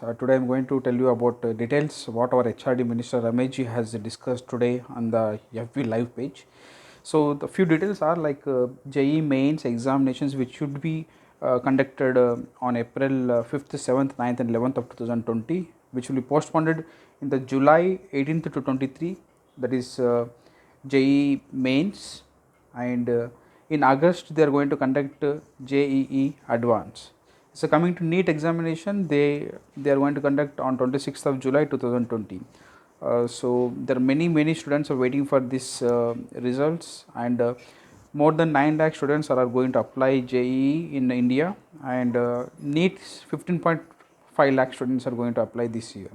Today I am going to tell you about details what our HRD Minister Ramesh has discussed today on the FB live page. So the few details are like JEE mains examinations which should be conducted on April 5th, 7th, 9th and 11th of 2020, which will be postponed in the July 18th to 23, that is JEE mains, and in August they are going to conduct JEE advance. So coming to NEET examination, they are going to conduct on 26th of July 2020. So there are many students are waiting for this results, and more than 9 lakh students are going to apply JEE in India, and NEET 15.5 lakh students are going to apply this year.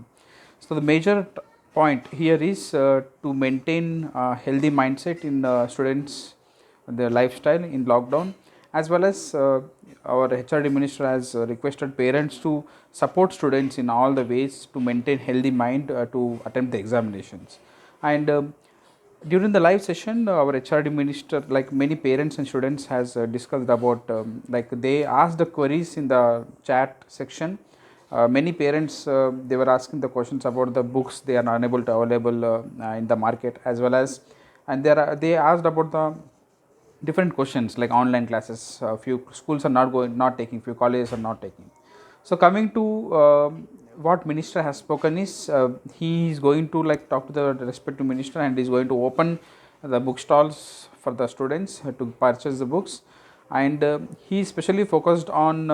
So the major point here is to maintain healthy mindset in students, their lifestyle in lockdown, as well as our HRD minister has requested parents to support students in all the ways to maintain healthy mind to attempt the examinations. And during the live session, our HRD minister, like many parents and students, has discussed about like they asked the queries in the chat section. Many parents they were asking the questions about the books they are unable to available in the market, as well as, and they asked about the different questions like online classes. Few schools are not taking, few colleges are not taking. So coming to what minister has spoken is he is going to like talk to the respective minister, and is going to open the bookstalls for the students to purchase the books, and he especially focused on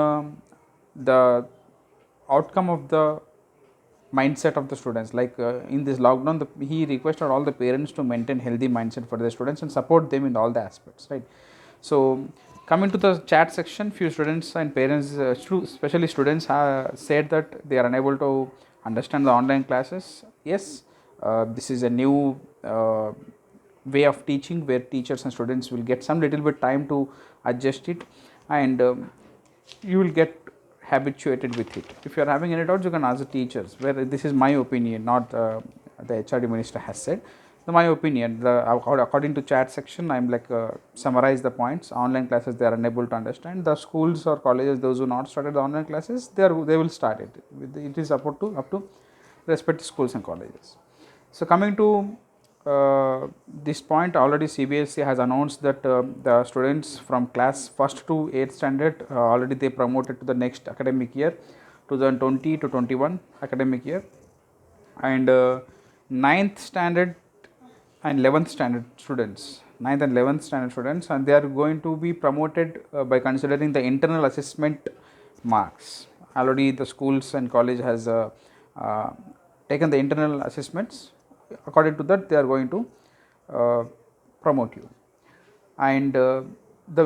the outcome of the mindset of the students, like in this lockdown he requested all the parents to maintain healthy mindset for the students and support them in all the aspects, right? So coming to the chat section, few students and parents, especially students, have said that they are unable to understand the online classes. Yes, this is a new way of teaching where teachers and students will get some little bit time to adjust it, and you will get habituated with it. If you are having any doubts, you can ask the teachers. Where this is my opinion, not the HRD minister has said. My opinion, according to chat section, I'm like summarize the points. Online classes they are unable to understand. The schools or colleges, those who not started the online classes, they will start it. It is up to respective schools and colleges. So coming to this point, already CBSE has announced that the students from class 1st to 8th standard already they promoted to the next academic year, 2020 to 21 academic year, and 9th standard and 11th standard students, 9th and 11th standard students, and they are going to be promoted by considering the internal assessment marks. Already the schools and college has taken the internal assessments. According to that, they are going to promote you, and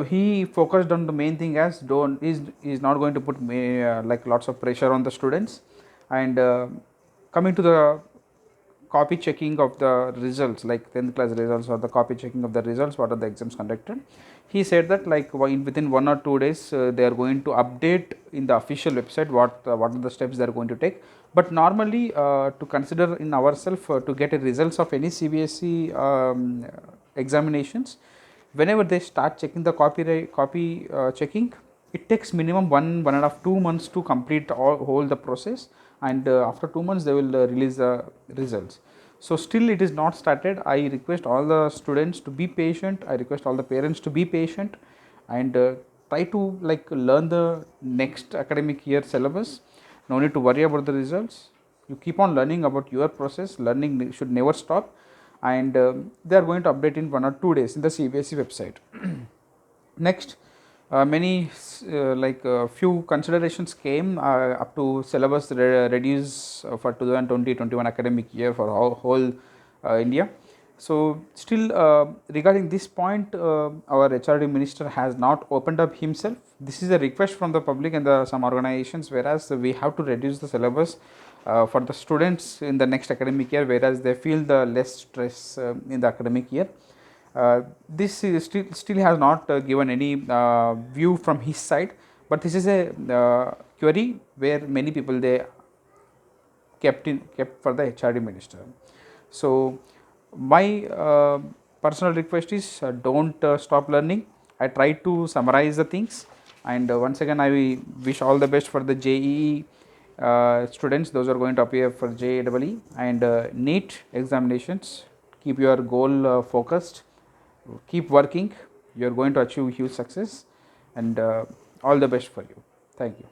he focused on the main thing as don't is not going to put like lots of pressure on the students, and coming to the copy checking of the results, like 10th class results, or the copy checking of the results what are the exams conducted. He said that like within 1 or 2 days they are going to update in the official website what are the steps they are going to take. But normally to consider in ourselves to get a results of any CBSE examinations, whenever they start checking the copy checking, it takes minimum 1.5 2 months to complete whole the process, and after 2 months they will release the results. So still it is not started. I request all the students to be patient, I request all the parents to be patient, and try to like learn the next academic year syllabus. No need to worry about the results. You keep on learning about your process. Learning should never stop, and they are going to update in 1 or 2 days in the CBSE website. Next, many like few considerations came up to syllabus reduce for 2020-21 academic year for whole India. So still regarding this point, our HRD minister has not opened up himself. This is a request from the public and some organizations, whereas we have to reduce the syllabus for the students in the next academic year, whereas they feel the less stress in the academic year. This is still has not given any view from his side, but this is a query where many people they kept for the HRD minister. So my personal request is don't stop learning. I try to summarize the things, and once again I wish all the best for the JEE students, those are going to appear for JEE and NEET examinations. Keep your goal focused, keep working, you are going to achieve huge success, and all the best for you. Thank you.